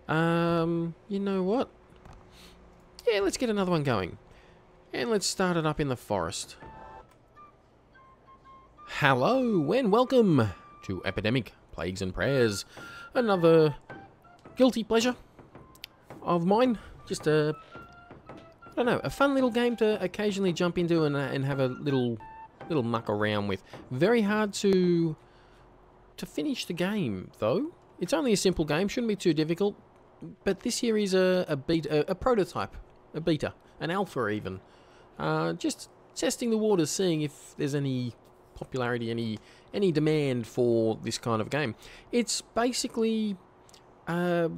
You know what? Yeah, let's get another one going. And let's start it up in the forest. Hello and welcome to Epidemic, Plagues and Prayers. Another guilty pleasure of mine. Just I don't know, a fun little game to occasionally jump into and have a little muck around with. Very hard to finish the game, though. It's only a simple game, shouldn't be too difficult. But this here is a prototype, a beta, an alpha even. Just testing the waters, seeing if there's any popularity, any demand for this kind of game. It's basically a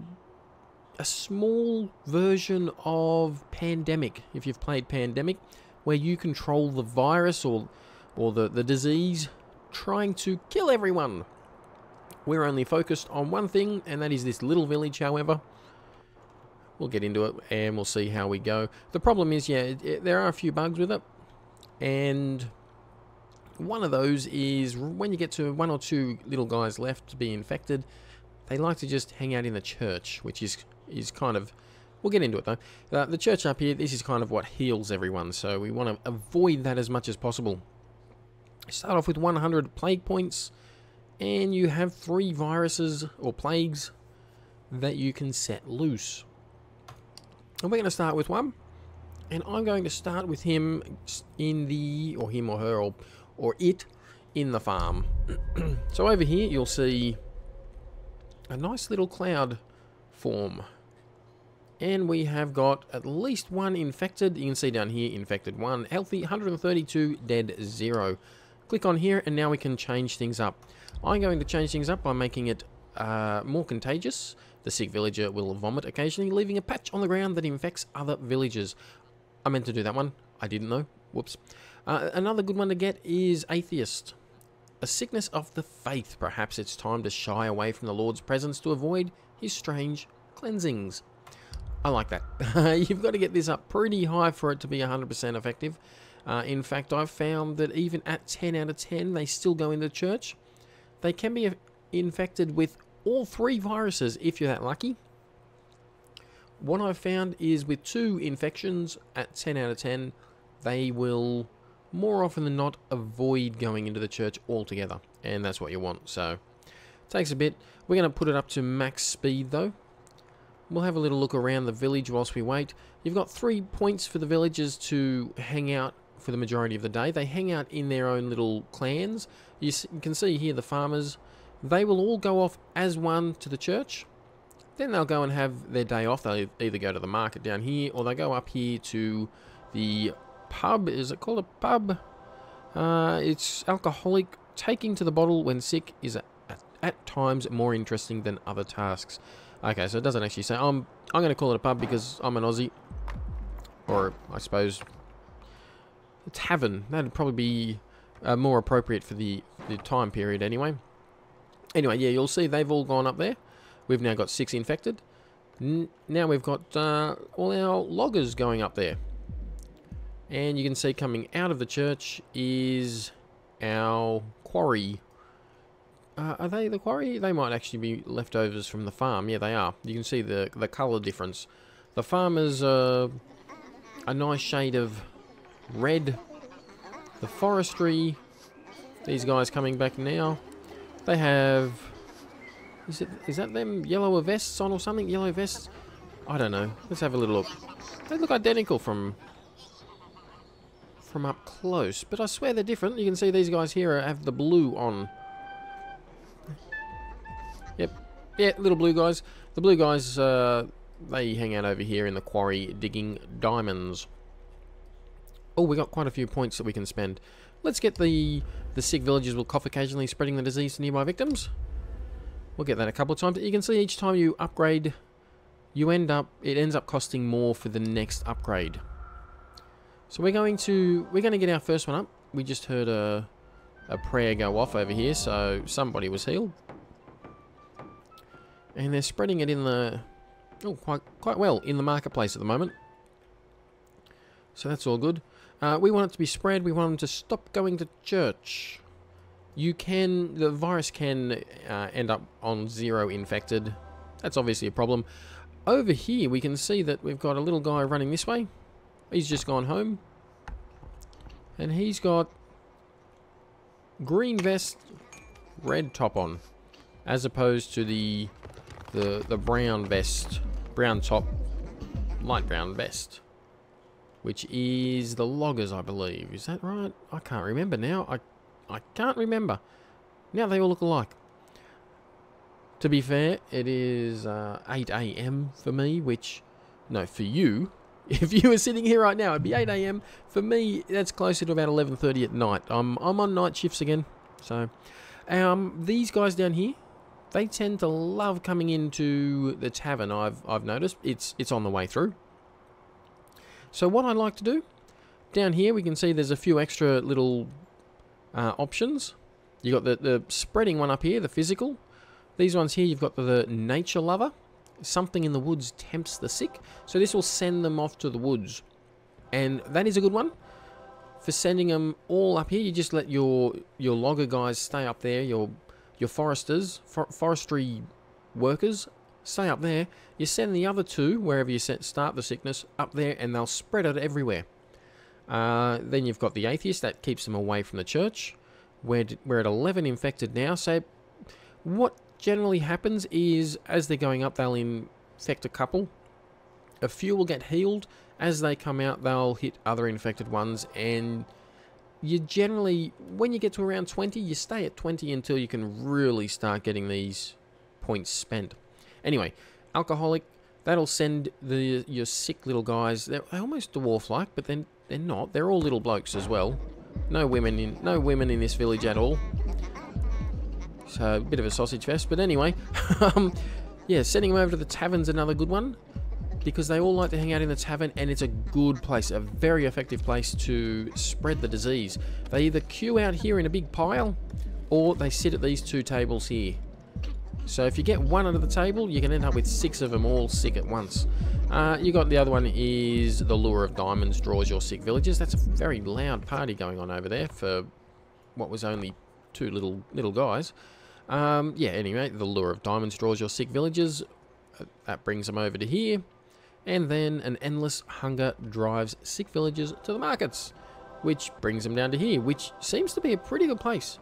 small version of Pandemic, if you've played Pandemic, where you control the virus or the disease trying to kill everyone. We're only focused on one thing, and that is this little village, however. We'll get into it, and we'll see how we go. The problem is, yeah, there are a few bugs with it, and one of those is when you get to one or two little guys left to be infected, they like to just hang out in the church, which is kind of... We'll get into it, though. The church up here, this is kind of what heals everyone, so we want to avoid that as much as possible. Start off with 100 plague points, and you have 3 viruses or plagues that you can set loose. And we're going to start with one, and I'm going to start with him in the, or him or her, or it in the farm. So over here you'll see a nice little cloud form, and we have got at least 1 infected. You can see down here, infected 1, healthy 132, dead 0. Click on here, and now we can change things up. I'm going to change things up by making it more contagious. The sick villager will vomit occasionally, leaving a patch on the ground that infects other villagers. I meant to do that one. I didn't know. Whoops. Another good one to get is Atheist. A sickness of the faith. Perhaps it's time to shy away from the Lord's presence to avoid his strange cleansings. I like that. You've got to get this up pretty high for it to be 100% effective. In fact, I've found that even at 10 out of 10, they still go into church. They can be infected with all 3 viruses if you're that lucky. What I've found is with 2 infections at 10 out of 10, they will more often than not avoid going into the church altogether, and that's what you want. So it takes a bit. We're going to put it up to max speed though. We'll have a little look around the village whilst we wait. You've got 3 points for the villagers to hang out for the majority of the day. They hang out in their own little clans. You can see here the farmers. They will all go off as one to the church. Then they'll go and have their day off. They'll either go to the market down here, or they go up here to the pub. Is it called a pub? It's alcoholic. Taking to the bottle when sick is at times more interesting than other tasks. Okay, so it doesn't actually say. I'm going to call it a pub because I'm an Aussie. Or, I suppose, a tavern. That'd probably be more appropriate for the time period anyway. Anyway, yeah, you'll see they've all gone up there. We've now got 6 infected. Now we've got all our loggers going up there. And you can see coming out of the church is our quarry. Are they the quarry? They might actually be leftovers from the farm. Yeah, they are. You can see the colour difference. The farmers are a nice shade of red. The forestry, these guys coming back now. They have... Is that them yellow vests on or something? Yellow vests? I don't know. Let's have a little look. They look identical from up close, but I swear they're different. You can see these guys here have the blue on. Yep. Yeah, little blue guys. The blue guys, they hang out over here in the quarry digging diamonds. Oh, we got quite a few points that we can spend. Let's get the sick villagers will cough occasionally, spreading the disease to nearby victims. We'll get that a couple of times. You can see each time you upgrade, it ends up costing more for the next upgrade. So we're going to get our first one up. We just heard a prayer go off over here, so somebody was healed. And they're spreading it in the quite well in the marketplace at the moment. So that's all good. We want it to be spread. We want them to stop going to church. The virus can end up on 0 infected That's obviously a problem. Over here, we can see that we've got a little guy running this way. He's just gone home. And he's got green vest, red top on, as opposed to the brown vest, brown top, light brown vest, which is the loggers, I believe. Is that right? I can't remember now. I can't remember. Now they all look alike. To be fair, it is 8 AM for me, which, no, for you, if you were sitting here right now, it'd be 8 AM. For me, that's closer to about 11:30 at night. I'm on night shifts again. So, these guys down here, they tend to love coming into the tavern. I've noticed it's on the way through. So what I like to do, down here we can see there's a few extra little options. You got the spreading one up here, the physical. These ones here, you've got the nature lover. Something in the woods tempts the sick. So this will send them off to the woods. And that is a good one. For sending them all up here, you just let your logger guys stay up there. Your foresters, forestry workers, stay up there. You send the other two, wherever you start the sickness, up there, and they'll spread it everywhere. Then you've got the atheist. That keeps them away from the church. We're at 11 infected now. So what generally happens is, as they're going up, they'll infect a couple. A few will get healed. As they come out, they'll hit other infected ones. And you generally, when you get to around 20, you stay at 20 until you can really start getting these points spent. Anyway, alcoholic, that'll send your sick little guys. They're almost dwarf-like, but then they're not. They're all little blokes as well. No women in this village at all. So, a bit of a sausage fest, but anyway. Yeah, sending them over to the tavern's another good one, because they all like to hang out in the tavern, and it's a good place, a very effective place to spread the disease. They either queue out here in a big pile, or they sit at these two tables here. So if you get one under the table, you can end up with 6 of them all sick at once. You got the other one is the lure of diamonds draws your sick villagers. That's a very loud party going on over there for what was only 2 little guys. Yeah, anyway, the lure of diamonds draws your sick villagers. That brings them over to here. And then an endless hunger drives sick villagers to the markets, which brings them down to here, which seems to be a pretty good place.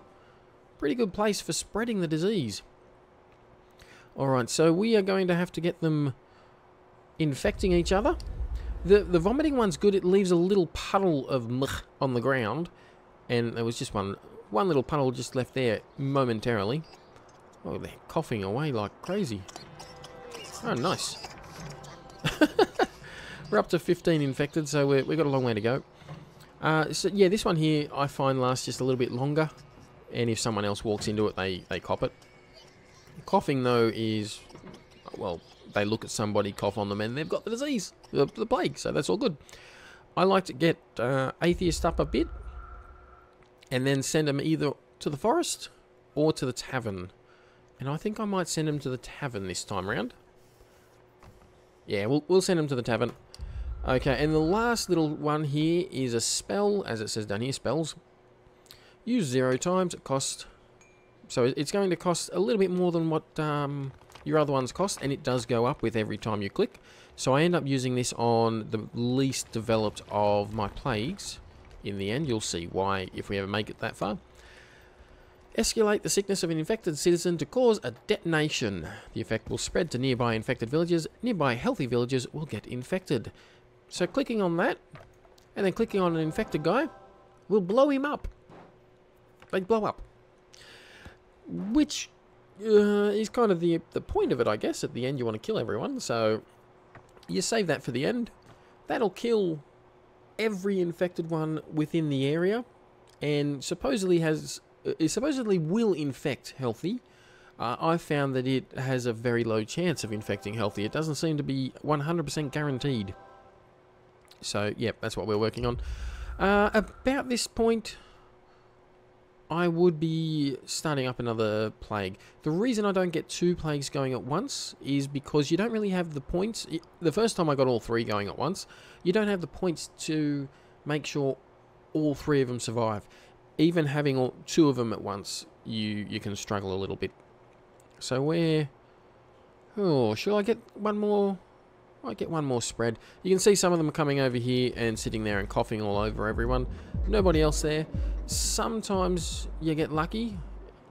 Pretty good place for spreading the disease. Alright, so we are going to have to get them infecting each other. The vomiting one's good. It leaves a little puddle of mh on the ground. And there was just one little puddle just left there momentarily. Oh, they're coughing away like crazy. Oh, nice. We're up to 15 infected, so we've got a long way to go. So yeah, this one here I find lasts just a little bit longer. And if someone else walks into it, they cop it. Coughing, though, is, well, they look at somebody, cough on them, and they've got the disease, the plague, so that's all good. I like to get atheist up a bit, and then send them either to the forest or to the tavern. And I think I might send them to the tavern this time around. Yeah, we'll send them to the tavern. Okay, and the last little one here is a spell, as it says down here, spells. Use 0 times, it costs... So it's going to cost a little bit more than what your other ones cost, and it does go up with every time you click. So I end up using this on the least developed of my plagues. In the end, you'll see why if we ever make it that far. Escalate the sickness of an infected citizen to cause a detonation. The effect will spread to nearby infected villages. Nearby healthy villages will get infected. So clicking on that, and then clicking on an infected guy, will blow him up. They blow up. Which is kind of the point of it, I guess. At the end, you want to kill everyone, so you save that for the end. That'll kill every infected one within the area, and supposedly will infect healthy. I've found that it has a very low chance of infecting healthy. It doesn't seem to be 100% guaranteed. So, yep, that's what we're working on. About this point, I would be starting up another plague. The reason I don't get 2 plagues going at once is because you don't really have the points. The first time I got all 3 going at once, you don't have the points to make sure all 3 of them survive. Even having 2 of them at once, you can struggle a little bit. So we're Oh, should I get one more? I get one more spread. You can see some of them coming over here and sitting there and coughing all over everyone. Nobody else there. Sometimes you get lucky,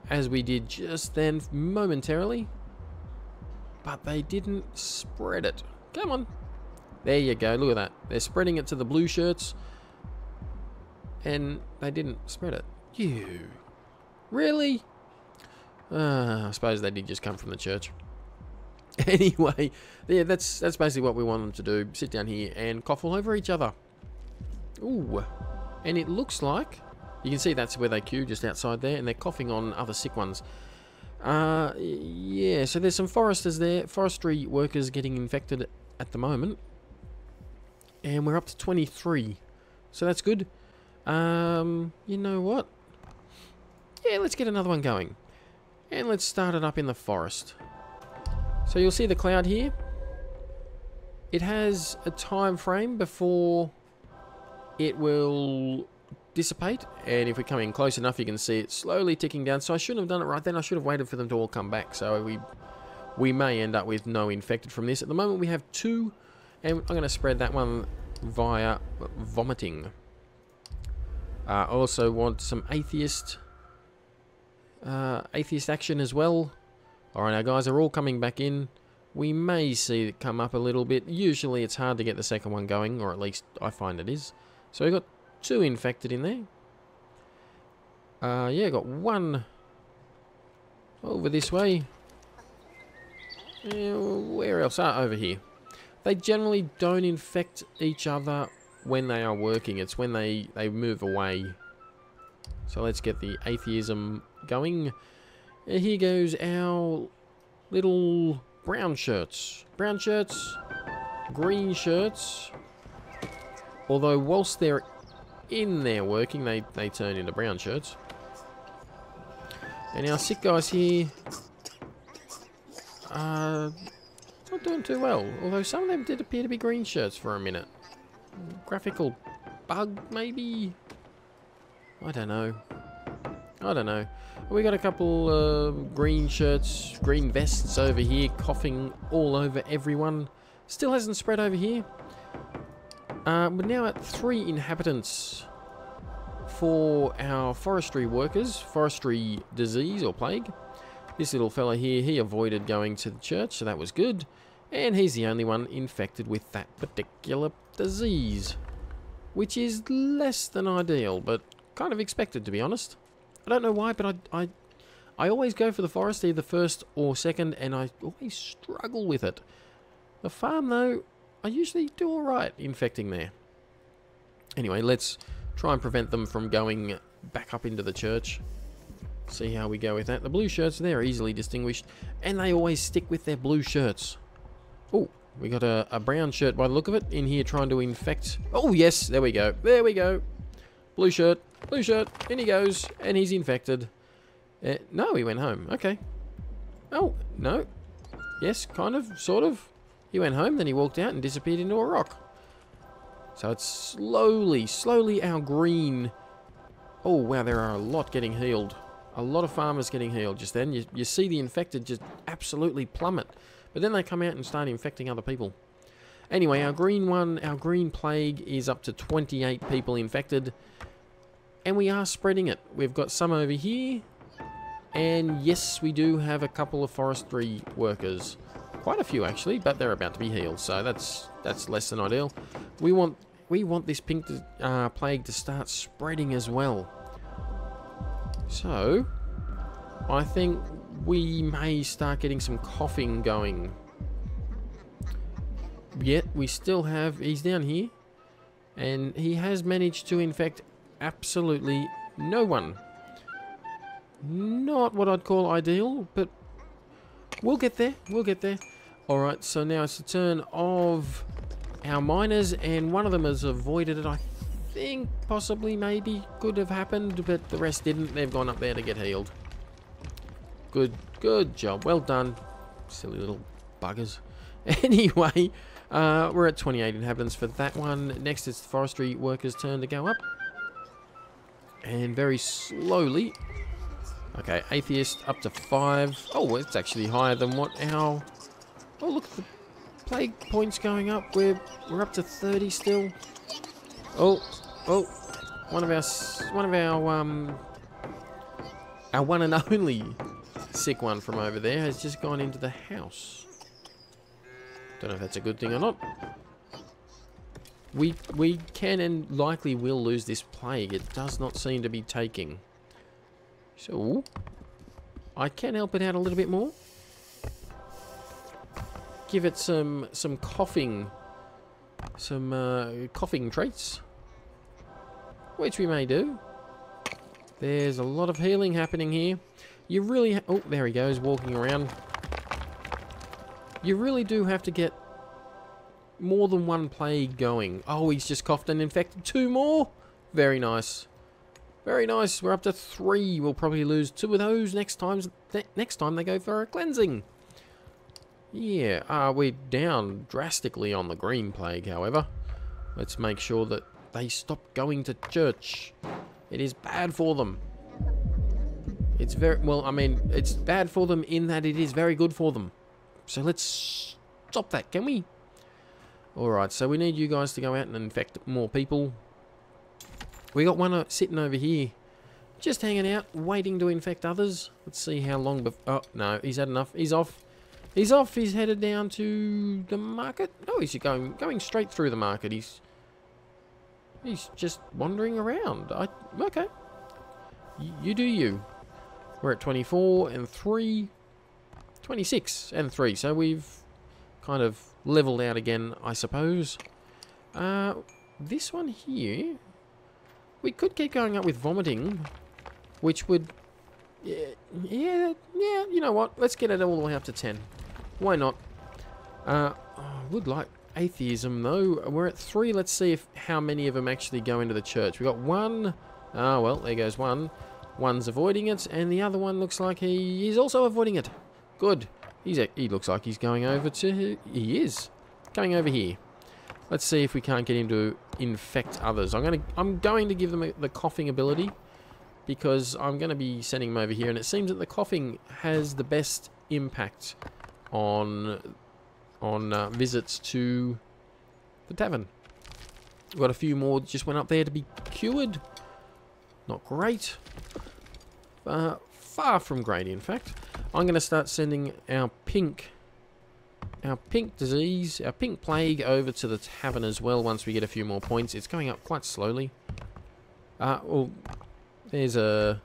as we did just then momentarily. But they didn't spread it. Come on. There you go. Look at that. They're spreading it to the blue shirts. And they didn't spread it. You. Really? I suppose they did just come from the church. Anyway, yeah, that's basically what we want them to do. Sit down here and cough all over each other. Ooh. And it looks like, you can see that's where they queue, just outside there, and they're coughing on other sick ones. Yeah, so there's some foresters there, forestry workers getting infected at the moment. And we're up to 23. So that's good. You know what? Yeah, let's get another one going. And let's start it up in the forest. So you'll see the cloud here. It has a time frame before it will dissipate. And if we come in close enough, you can see it slowly ticking down. So I shouldn't have done it right then. I should have waited for them to all come back. So we may end up with no infected from this. At the moment, we have 2. And I'm going to spread that one via vomiting. I also want some atheist action as well. Alright, our guys are all coming back in. We may see it come up a little bit. Usually it's hard to get the second one going, or at least I find it is. So we've got 2 infected in there. Yeah, got 1 over this way. Where else? Over here. They generally don't infect each other when they are working. It's when they move away. So let's get the atheism going. And here goes our little brown shirts. Brown shirts, green shirts. Although whilst they're in there working, they turn into brown shirts. And our sick guys here are not doing too well. Although some of them did appear to be green shirts for a minute. Graphical bug, maybe? I don't know. I don't know. We got a couple green shirts, green vests over here, coughing all over everyone. Still hasn't spread over here. We're now at 3 inhabitants for our forestry workers. Forestry disease or plague. This little fella here, he avoided going to the church, so that was good. And he's the only one infected with that particular disease. Which is less than ideal, but kind of expected, to be honest. I don't know why, but I always go for the forest, either first or second, and I always struggle with it. The farm, though, I usually do alright infecting there. Anyway, let's try and prevent them from going back up into the church. See how we go with that. The blue shirts, they're easily distinguished, and they always stick with their blue shirts. Oh, we got a brown shirt by the look of it in here trying to infect. Oh, yes, there we go. There we go. Blue shirt, in he goes, and he's infected. No, he went home. Okay. Oh, no. Yes, kind of, sort of. He went home, then he walked out and disappeared into a rock. So it's slowly our green... Oh, wow, there are a lot getting healed. A lot of farmers getting healed just then. You see the infected just absolutely plummet. But then they come out and start infecting other people. Anyway, our green plague is up to 28 people infected. And we are spreading it. We've got some over here. And yes, we do have a couple of forestry workers. Quite a few actually, but they're about to be healed. So that's less than ideal. We want this pink plague to start spreading as well. So, I think we may start getting some coughing going. Yet, we still have... He's down here. And he has managed to infect absolutely no one. Not what I'd call ideal, but we'll get there. We'll get there. Alright, so now it's the turn of our miners, and one of them has avoided it. I think possibly, maybe, could have happened, but the rest didn't. They've gone up there to get healed. Good job. Well done. Silly little buggers. Anyway, we're at 28 inhabitants for that one. Next, it's the forestry workers' turn to go up. And very slowly... Okay, atheist up to 5. Oh, it's actually higher than what our Oh, look, the plague points going up. We're up to 30 still. Oh, one of our one and only sick one from over there has just gone into the house. Don't know if that's a good thing or not. We can and likely will lose this plague. It does not seem to be taking. So I can help it out a little bit more. Give it some coughing traits, which we may do. There's a lot of healing happening here. You really oh, there he goes, walking around. You really do have to get more than one plague going. Oh, he's just coughed and infected 2 more. Very nice. Very nice. We're up to 3. We'll probably lose 2 of those next time they go for a cleansing. Yeah, we're down drastically on the green plague, however. Let's make sure that they stop going to church. It is bad for them. It's very, well, I mean, it's bad for them in that it is very good for them. So let's stop that, can we? Alright, so we need you guys to go out and infect more people. We got one sitting over here, just hanging out, waiting to infect others. Let's see how long before... Oh, no, he's had enough. He's off. He's off. He's headed down to the market. No, he's going straight through the market. He's just wandering around. Okay. You do you. We're at 24 and 3. 26 and 3. So we've kind of leveled out again, I suppose. This one here, we could keep going up with vomiting, which would... Yeah, you know what? Let's get it all the way up to 10. Why not? I would like atheism, though. We're at 3. Let's see how many of them actually go into the church. We got 1. Ah, well, there goes 1. One's avoiding it, and the other one looks like he is also avoiding it. Good. He looks like he's going over to... He is. Coming over here. Let's see if we can't get him to infect others. I'm going to give them the coughing ability, because I'm going to be sending him over here, and it seems that the coughing has the best impact on visits to the tavern. We've got a few more that just went up there to be cured. Not great. Far from great, in fact. I'm going to start sending our pink disease, our pink plague over to the tavern as well once we get a few more points. It's going up quite slowly. Well, there's a...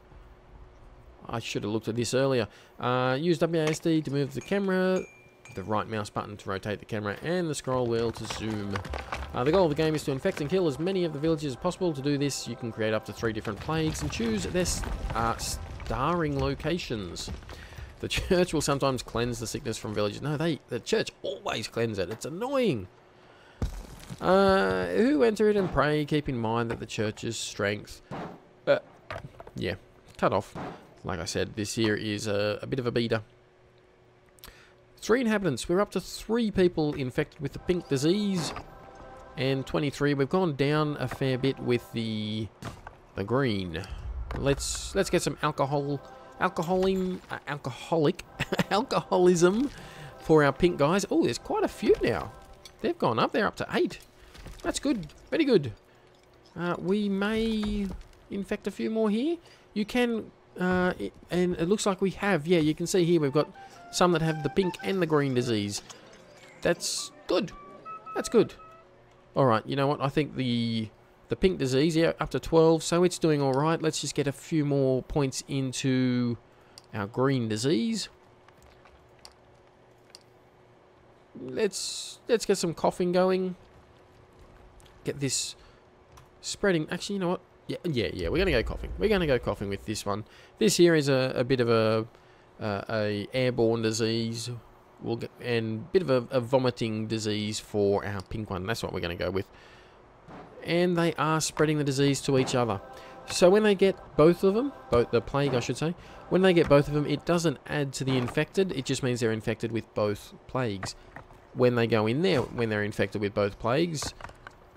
I should have looked at this earlier. Use WASD to move the camera, the right mouse button to rotate the camera, and the scroll wheel to zoom. The goal of the game is to infect and kill as many of the villages as possible. To do this, you can create up to 3 different plagues and choose their starring locations. The church will sometimes cleanse the sickness from villages. No, the church always cleanse it. It's annoying. Who enter it and pray, keep in mind that the church's strength... yeah, cut off. Like I said, this here is a bit of a beater. 3 inhabitants. We're up to 3 people infected with the pink disease. And 23. We've gone down a fair bit with the green. Let's get some alcoholism for our pink guys. Oh, there's quite a few now. They've gone up. They're up to 8. That's good. Very good. We may infect a few more here. You can, and it looks like we have. Yeah, you can see here we've got some that have the pink and the green disease. That's good. That's good. All right, you know what? I think the pink disease, yeah, up to 12, so it's doing all right. Let's just get a few more points into our green disease. Let's get some coughing going. Get this spreading. Actually, you know what? Yeah. We're gonna go coughing. We're gonna go coughing with this one. This here is a bit of a airborne disease. We'll get, and bit of a vomiting disease for our pink one. That's what we're going to go with. And they are spreading the disease to each other. So when they get both of them, the plague I should say, when they get both of them, it doesn't add to the infected. It just means they're infected with both plagues. When they go in there, when they're infected with both plagues,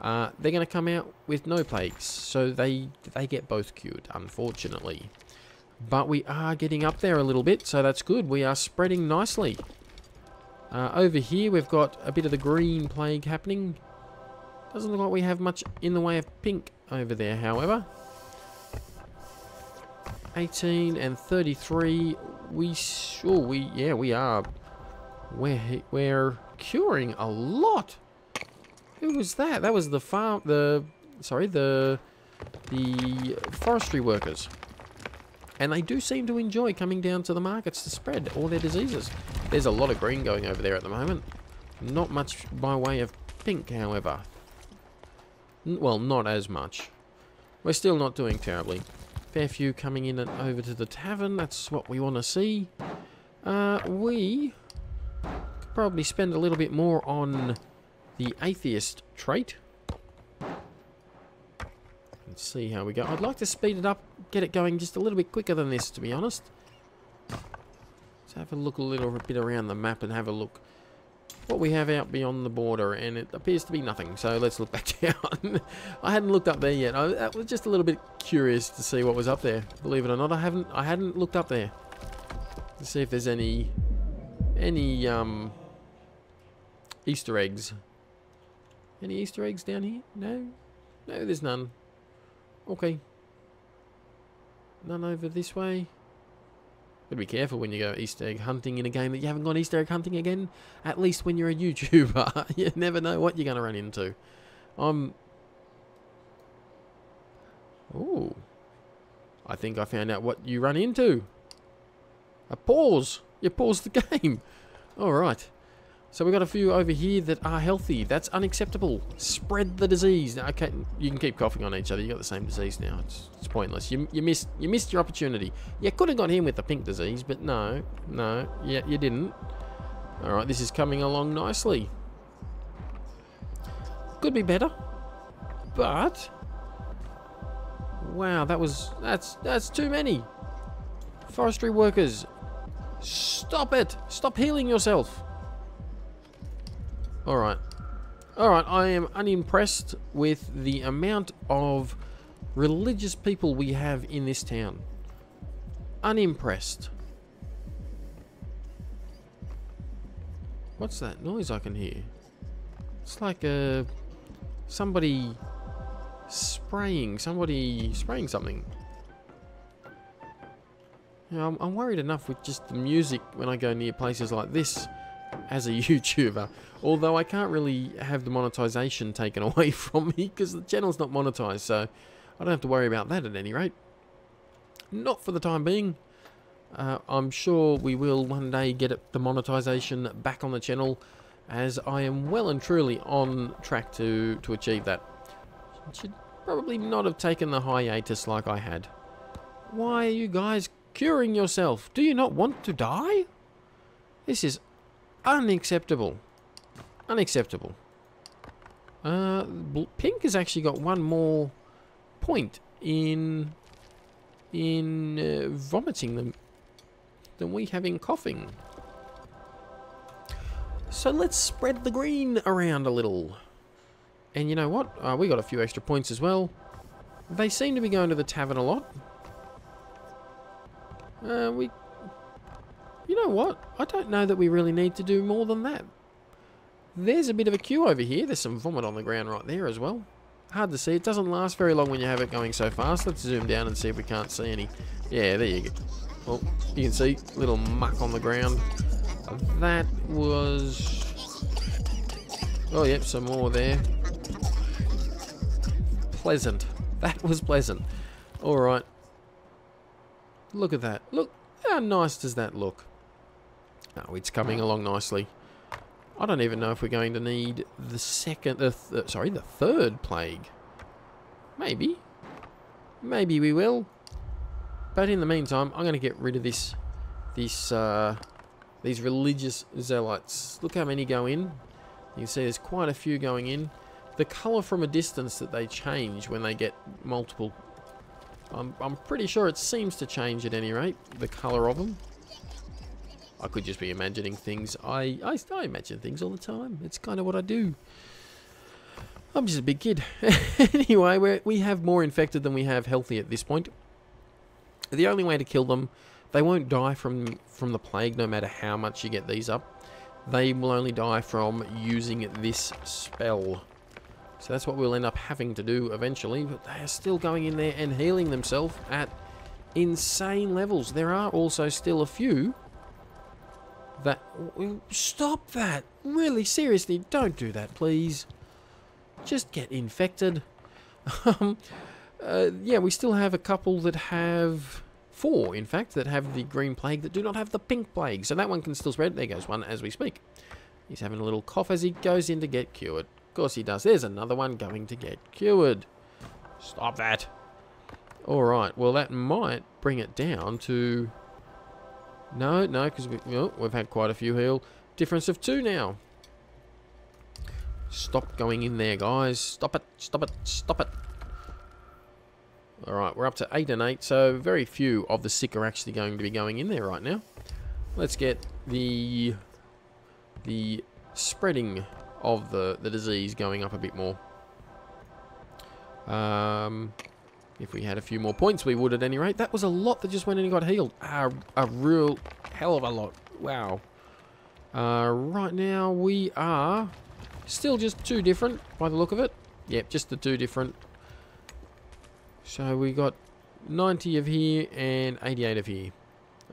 they're going to come out with no plagues. So they get both cured, unfortunately. But we are getting up there a little bit, so that's good. We are spreading nicely. Over here we've got a bit of the green plague happening. Doesn't look like we have much in the way of pink over there, however. 18 and 33. We are. We're curing a lot. Who was that? That was the forestry workers. And they do seem to enjoy coming down to the markets to spread all their diseases. There's a lot of green going over there at the moment. Not much by way of pink, however. Well, not as much. We're still not doing terribly. Fair few coming in and over to the tavern. That's what we want to see. We could probably spend a little bit more on the atheist trait. Let's see how we go. I'd like to speed it up, get it going just a little bit quicker than this, to be honest. Let's have a look a little bit around the map and have a look what we have out beyond the border, and it appears to be nothing. So let's look back down. I hadn't looked up there yet. I was just a little bit curious to see what was up there. Believe it or not, I hadn't looked up there to see if there's any Easter eggs. Any Easter eggs down here? No, there's none. Okay. None over this way. Gotta be careful when you go Easter egg hunting in a game that you haven't gone Easter egg hunting again. At least when you're a YouTuber. You never know what you're going to run into. Ooh. I think I found out what you run into. A pause. You pause the game. Alright. So we've got a few over here that are healthy. That's unacceptable. Spread the disease. Okay, you can keep coughing on each other. You got the same disease now. It's pointless. You missed your opportunity. You could have got him with the pink disease, but no, you didn't. All right, this is coming along nicely. Could be better, but wow, that's too many. Forestry workers, stop it! Stop healing yourself. Alright, I am unimpressed with the amount of religious people we have in this town. Unimpressed. What's that noise I can hear? It's like somebody spraying something. You know, I'm worried enough with just the music when I go near places like this as a YouTuber, although I can't really have the monetization taken away from me because the channel's not monetized, so I don't have to worry about that at any rate. Not for the time being. I'm sure we will one day get the monetization back on the channel, as I am well and truly on track to achieve that. Should probably not have taken the hiatus like I had. Why are you guys curing yourself? Do you not want to die? This is unacceptable. Unacceptable. Pink has actually got one more point in vomiting them than we have in coughing. So let's spread the green around a little. And you know what? We got a few extra points as well. They seem to be going to the tavern a lot. You know what? I don't know that we really need to do more than that. There's a bit of a queue over here. There's some vomit on the ground right there as well. Hard to see. It doesn't last very long when you have it going so fast. Let's zoom down and see if we can't see any. Yeah, there you go. Well, you can see a little muck on the ground. That was... Oh, yep, some more there. Pleasant. That was pleasant. Alright. Look at that. Look, how nice does that look? Oh, it's coming along nicely. I don't even know if we're going to need the the third plague. Maybe. Maybe we will. But in the meantime, I'm going to get rid of these religious zealots. Look how many go in. You can see there's quite a few going in. The colour from a distance that they change when they get multiple. I'm pretty sure it seems to change at any rate, the colour of them. I could just be imagining things. I imagine things all the time. It's kind of what I do. I'm just a big kid. Anyway, we have more infected than we have healthy at this point. The only way to kill them, they won't die from the plague no matter how much you get these up. they will only die from using this spell. So that's what we'll end up having to do eventually, but they are still going in there and healing themselves at insane levels. There are also still a few that... Stop that! Really, seriously, don't do that, please. Just get infected. Yeah, we still have a couple that have... 4, in fact, that have the green plague that do not have the pink plague. So that one can still spread. There goes one as we speak. He's having a little cough as he goes in to get cured. Of course he does. There's another one going to get cured. Stop that. Alright, well that might bring it down to... No, because we've had quite a few heal. Difference of 2 now. Stop going in there, guys. Stop it, stop it, stop it. Alright, we're up to 8 and 8, so very few of the sick are actually going to be going in there right now. Let's get the spreading of the disease going up a bit more. If we had a few more points, we would at any rate. That was a lot that just went in and got healed. A real hell of a lot. Wow. Right now, we are still just 2 different by the look of it. Yep, just the 2 different. So we got 90 of here and 88 of here.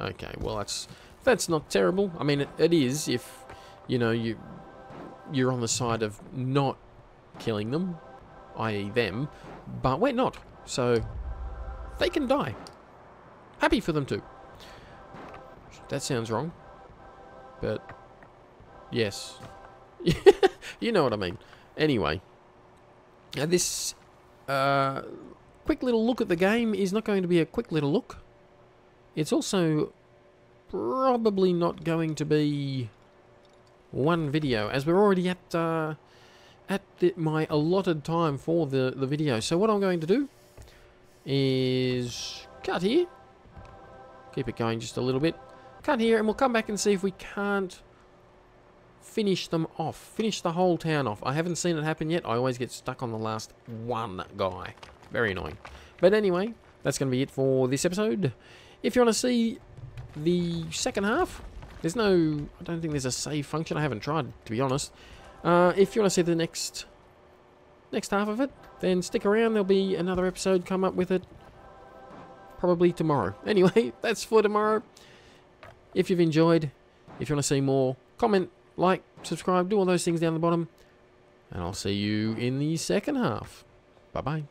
Okay, well that's not terrible. I mean, it is if, you know, you're on the side of not killing them, i.e. them, but we're not. So they can die. Happy for them too. That sounds wrong, but yes. You know what I mean. Anyway, now this quick little look at the game is not going to be a quick little look. It's also probably not going to be one video, as we're already at my allotted time for the video. So what I'm going to do is cut here. Keep it going just a little bit. Cut here, and we'll come back and see if we can't finish them off. Finish the whole town off. I haven't seen it happen yet. I always get stuck on the last one guy. Very annoying. But anyway, that's going to be it for this episode. If you want to see the second half, there's no... I don't think there's a save function. I haven't tried, to be honest. If you want to see the next half of it, then stick around. There'll be another episode come up with it probably tomorrow. Anyway, that's for tomorrow. If you've enjoyed, if you want to see more, comment, like, subscribe, do all those things down the bottom. And I'll see you in the second half. Bye-bye.